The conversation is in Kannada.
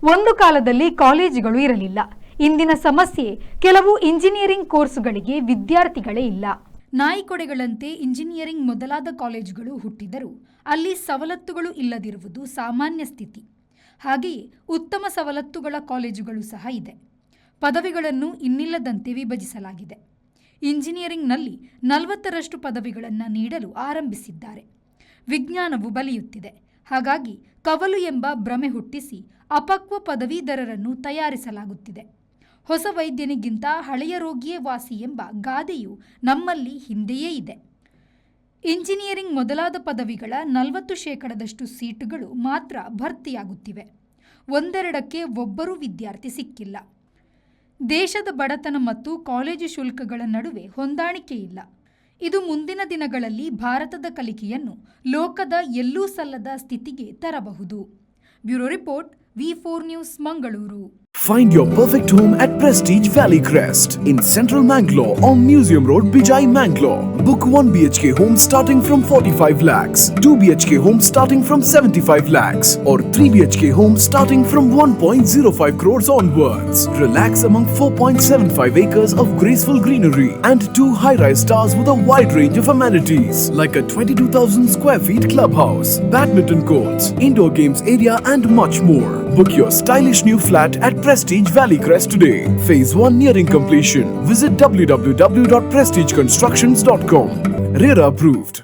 ಒಂದು ಕಾಲದಲ್ಲಿ ಕಾಲೇಜುಗಳು ಇರಲಿಲ್ಲ. ಇಂದಿನ ಸಮಸ್ಯೆ ಕೆಲವು ಇಂಜಿನಿಯರಿಂಗ್ ಕೋರ್ಸುಗಳಿಗೆ ವಿದ್ಯಾರ್ಥಿಗಳೇ ಇಲ್ಲ. ನಾಯಿಕೊಡೆಗಳಂತೆ ಇಂಜಿನಿಯರಿಂಗ್ ಮೊದಲಾದ ಕಾಲೇಜುಗಳು ಹುಟ್ಟಿದರೂ ಅಲ್ಲಿ ಸವಲತ್ತುಗಳು ಇಲ್ಲದಿರುವುದು ಸಾಮಾನ್ಯ ಸ್ಥಿತಿ. ಹಾಗೆಯೇ ಉತ್ತಮ ಸವಲತ್ತುಗಳ ಕಾಲೇಜುಗಳು ಸಹ ಇದೆ. ಪದವಿಗಳನ್ನು ಇನ್ನಿಲ್ಲದಂತೆ ವಿಭಜಿಸಲಾಗಿದೆ. ಇಂಜಿನಿಯರಿಂಗ್ನಲ್ಲಿ 40ರಷ್ಟು ಪದವಿಗಳನ್ನು ನೀಡಲು ಆರಂಭಿಸಿದ್ದಾರೆ. ವಿಜ್ಞಾನವು ಬಲಿಯುತ್ತಿದೆ. ಹಾಗಾಗಿ ಕವಲು ಎಂಬ ಭ್ರಮೆ ಹುಟ್ಟಿಸಿ ಅಪಕ್ವ ಪದವೀಧರರನ್ನು ತಯಾರಿಸಲಾಗುತ್ತಿದೆ. ಹೊಸ ವೈದ್ಯನಿಗಿಂತ ಹಳೆಯ ರೋಗಿಯೇ ವಾಸಿ ಎಂಬ ಗಾದೆಯು ನಮ್ಮಲ್ಲಿ ಹಿಂದೆಯೇ ಇದೆ. ಇಂಜಿನಿಯರಿಂಗ್ ಮೊದಲಾದ ಪದವಿಗಳ 40% ಸೀಟುಗಳು ಮಾತ್ರ ಭರ್ತಿಯಾಗುತ್ತಿವೆ. ಒಂದೆರಡಕ್ಕೆ ಒಬ್ಬರೂ ವಿದ್ಯಾರ್ಥಿ ಸಿಕ್ಕಿಲ್ಲ. ದೇಶದ ಬಡತನ ಮತ್ತು ಕಾಲೇಜು ಶುಲ್ಕಗಳ ನಡುವೆ ಹೊಂದಾಣಿಕೆ ಇಲ್ಲ. ಇದು ಮುಂದಿನ ದಿನಗಳಲ್ಲಿ ಭಾರತದ ಕಲಿಕೆಯನ್ನು ಲೋಕದ ಎಲ್ಲೂ ಸಲ್ಲದ ಸ್ಥಿತಿಗೆ ತರಬಹುದು. Bureau report, V4 news, Mangaluru. Find your perfect home at Prestige Valley Crest in Central Mangalore on Museum Road, Bijai, Mangalore. Book 1 BHK home starting from 45 lakhs, 2 BHK home starting from 75 lakhs, or 3 BHK home starting from 1.05 crores onwards. Relax among 4.75 acres of graceful greenery and 2 high-rise towers with a wide range of amenities like a 22,000 square feet clubhouse, badminton courts, indoor games area and much more. Book your stylish new flat at Prestige Valley Crest today. Phase 1 nearing completion. Visit www.prestigeconstructions.com. RERA approved.